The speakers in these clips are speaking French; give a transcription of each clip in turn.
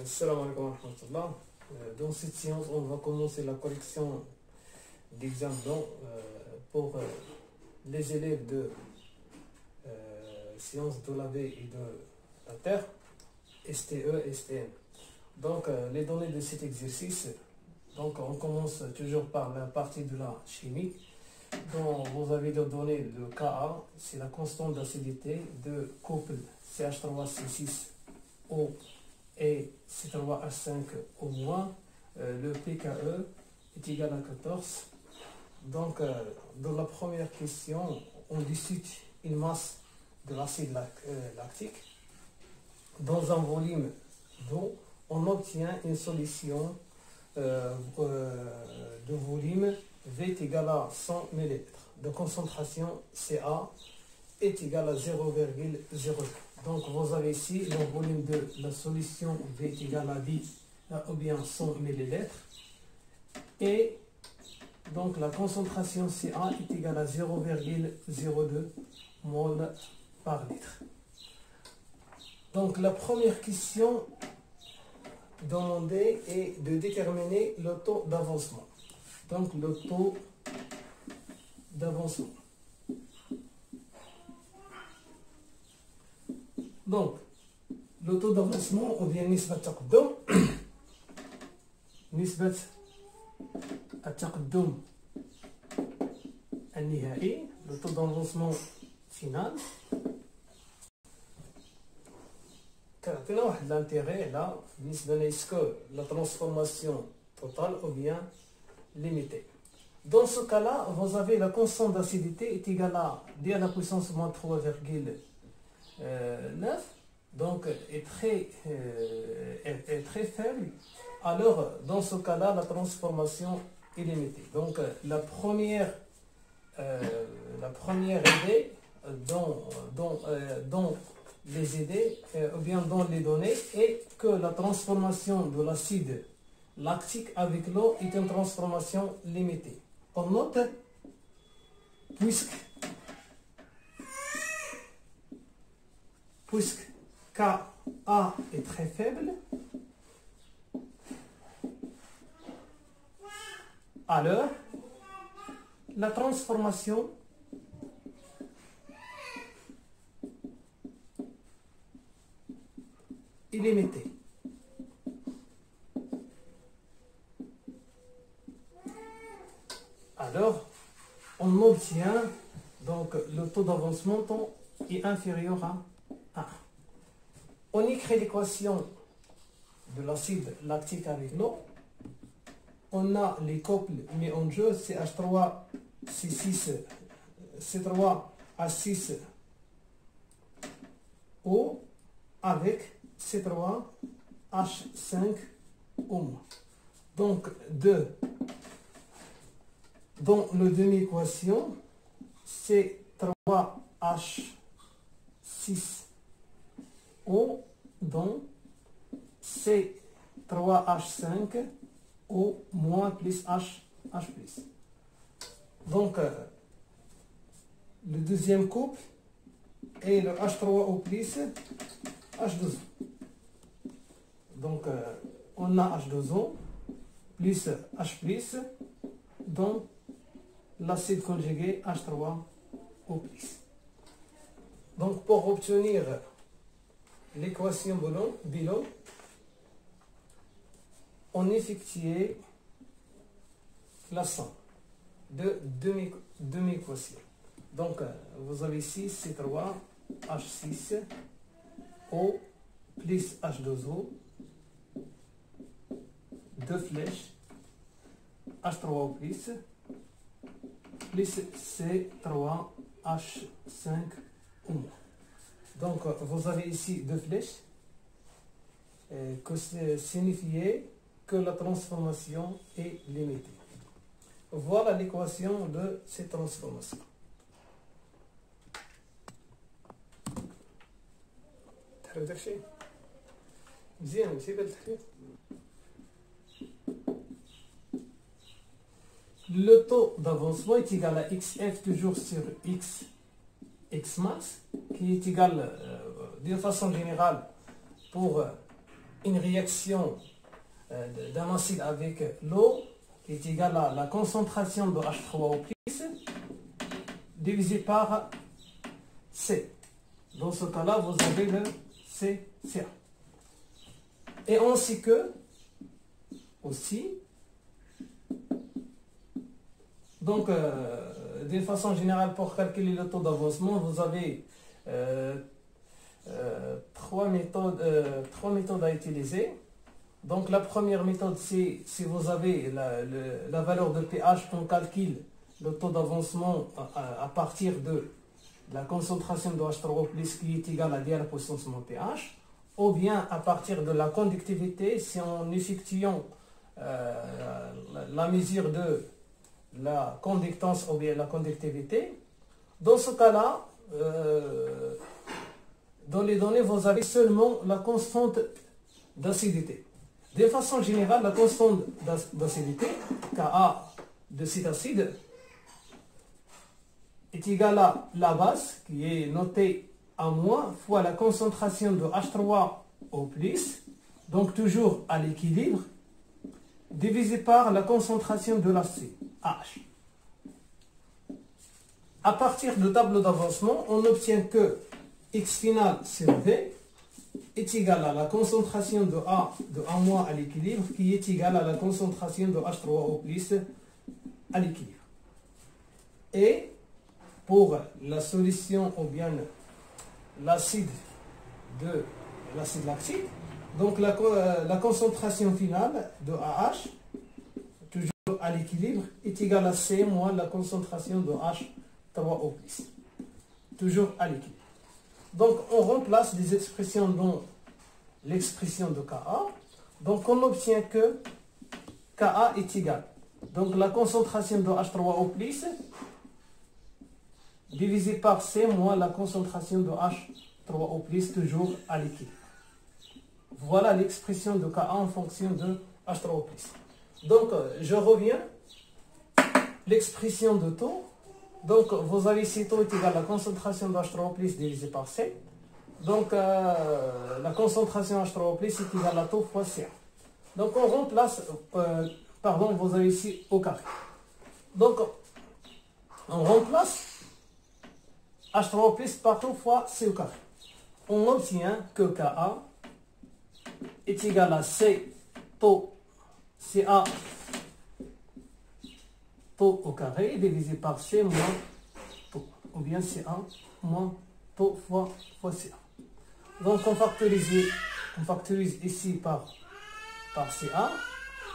Salam alaikum wa rahmatullah. Dans cette séance, on va commencer la correction d'examen pour les élèves de sciences de la vie et de la terre, STE, STM. Donc, les données de cet exercice, donc on commence toujours par la partie de la chimie. Donc, vous avez les données de Ka, c'est la constante d'acidité de couple CH3C6O et C3H5O-. Le pKe est égal à 14. Donc, dans la première question, on discute une masse de l'acide lactique. Dans un volume d'eau, on obtient une solution de volume V est égal à 100 ml. De concentration Ca est égal à 0,02. Donc vous avez ici le volume de la solution V est égal à 10 ou bien 100 ml. Et donc la concentration Ca est égale à 0,02 mol par litre. Donc la première question demandée est de déterminer le taux d'avancement. Donc le taux d'avancement. Donc le taux d'avancement ou bien نسبة التقدم نسبة التقدم النهائي, le taux d'avancement final. كتعطينا واحد l'intérêt là بالنسبة ل est-ce que la transformation totale ou bien limitée. Dans ce cas-là, vous avez la constante d'acidité est égale à d à la puissance moins 3,9, donc est très faible. Alors, dans ce cas-là, la transformation est limitée. Donc, la première idée dans les idées, ou bien dans les données, est que la transformation de l'acide lactique avec l'eau est une transformation limitée. On note, puisque Ka est très faible, alors la transformation est limitée. Alors, on obtient donc le taux d'avancement est inférieur à 1. On écrit l'équation de l'acide lactique avec l'eau. On a les couples mis en jeu, CH3C6, C3H6O avec C3H5O-. Donc, dans le demi-équation, C3H6O dans C3H5O moins plus H plus. Donc, le deuxième couple est le H3O plus H2O. Donc, on a H2O plus H plus dans l'acide conjugué H3O+. Donc, pour obtenir l'équation below, on effectue la somme de demi-équations. Donc, vous avez ici C3H6O plus H2O, deux flèches, H3O plus C3H5O-. Donc, vous avez ici deux flèches que signifie que la transformation est limitée. Voilà l'équation de cette transformation. Le taux d'avancement est égal à XF toujours sur X max, qui est égal d'une façon générale pour une réaction d'un acide avec l'eau est égale à la concentration de H3O+, divisé par C. Dans ce cas-là, vous avez le CCA. Et ainsi que, aussi, donc, d'une façon générale, pour calculer le taux d'avancement, vous avez trois méthodes à utiliser. Donc, la première méthode, c'est si vous avez la valeur de pH, on calcule le taux d'avancement à partir de la concentration de H3O+, qui est égale à d à la puissance moins pH, ou bien à partir de la conductivité, si en effectuant la mesure de la conductance ou bien la conductivité. Dans ce cas-là, dans les données, vous avez seulement la constante d'acidité. De façon générale, la constante d'acidité, Ka de cet acide, est égale à la base, qui est notée à moins, fois la concentration de H3O+, donc toujours à l'équilibre, divisé par la concentration de l'acide, H. À partir du tableau d'avancement, on obtient que X final sur V est égal à la concentration de A à l'équilibre, qui est égale à la concentration de H3O+, à l'équilibre. Et pour la solution ou bien l'acide lactique, donc la concentration finale de AH, toujours à l'équilibre, est égale à C moins la concentration de H3O+, toujours à l'équilibre. Donc on remplace les expressions dans l'expression de Ka. Donc on obtient que Ka est égal. Donc la concentration de H3O+, divisé par C moins la concentration de H3O+, toujours à l'équilibre. Voilà l'expression de Ka en fonction de H3O+. Donc, je reviens. L'expression de taux. Donc, vous avez ici taux est égal à la concentration de H3O+ divisé par C. Donc, la concentration H3O+ est égale à taux fois CA. Donc, on remplace, vous avez ici au carré. Donc, on remplace H3O+ par taux fois C au carré. On obtient que Ka est égal à C taux CA taux au carré divisé par C moins taux, ou bien CA moins taux fois CA. Donc on factorise ici par CA,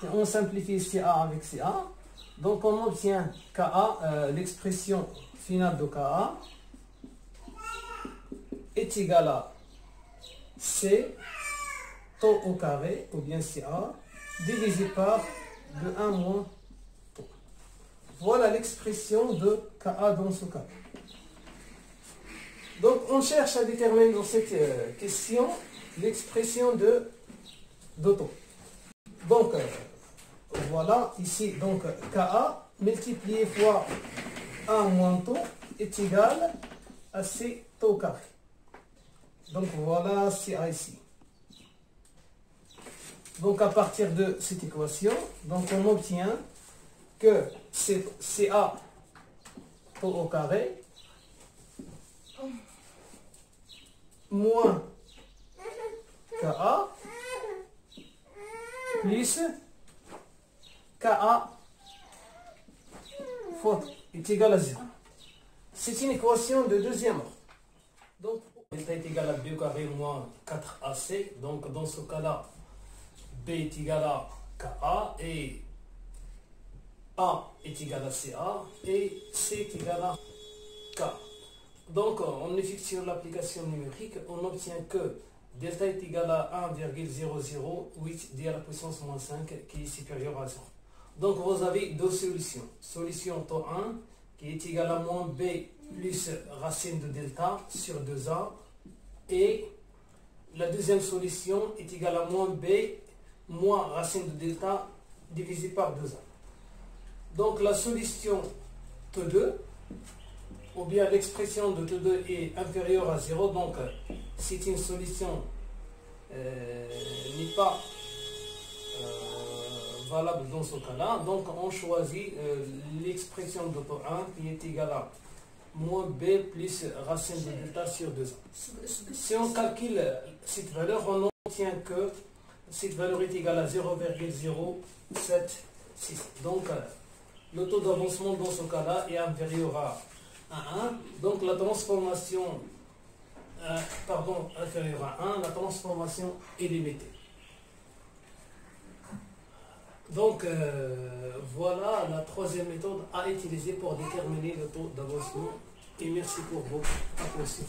et on simplifie CA avec CA. Donc on obtient Ka, l'expression finale de Ka est égale à C taux au carré, ou bien CA, divisé par de 1 moins taux. Voilà l'expression de Ka dans ce cas. Donc on cherche à déterminer dans cette question l'expression de taux. Donc voilà ici, donc Ka multiplié fois 1 moins taux est égal à C taux au carré. Donc voilà CA ici. Donc à partir de cette équation, donc on obtient que CA taux au carré moins Ka plus Ka fois est égal à 0. C'est une équation de deuxième ordre. Donc delta est égal à B au carré moins 4AC. Donc dans ce cas-là, B est égal à Ka et A est égal à CA et C est égal à K. Donc en effectuant l'application numérique, on obtient que delta est égal à 1,008 d à la puissance moins 5 qui est supérieur à 0. Donc vous avez deux solutions. Solution taux 1 qui est égal à moins B plus racine de delta sur 2A, et la deuxième solution est égale à moins B moins racine de delta divisé par 2A. Donc la solution T2, ou bien l'expression de T2 est inférieure à 0, donc c'est une solution pas valable dans ce cas-là. Donc on choisit l'expression d'auto 1 qui est égale à moins b plus racine de delta sur 2a. Si on calcule cette valeur, on obtient que cette valeur est égale à 0,076. Donc le taux d'avancement dans ce cas-là est inférieur à 1. Donc la transformation, inférieure à 1, la transformation est limitée. Donc voilà la troisième méthode à utiliser pour déterminer le taux d'avancement. Et merci pour votre attention.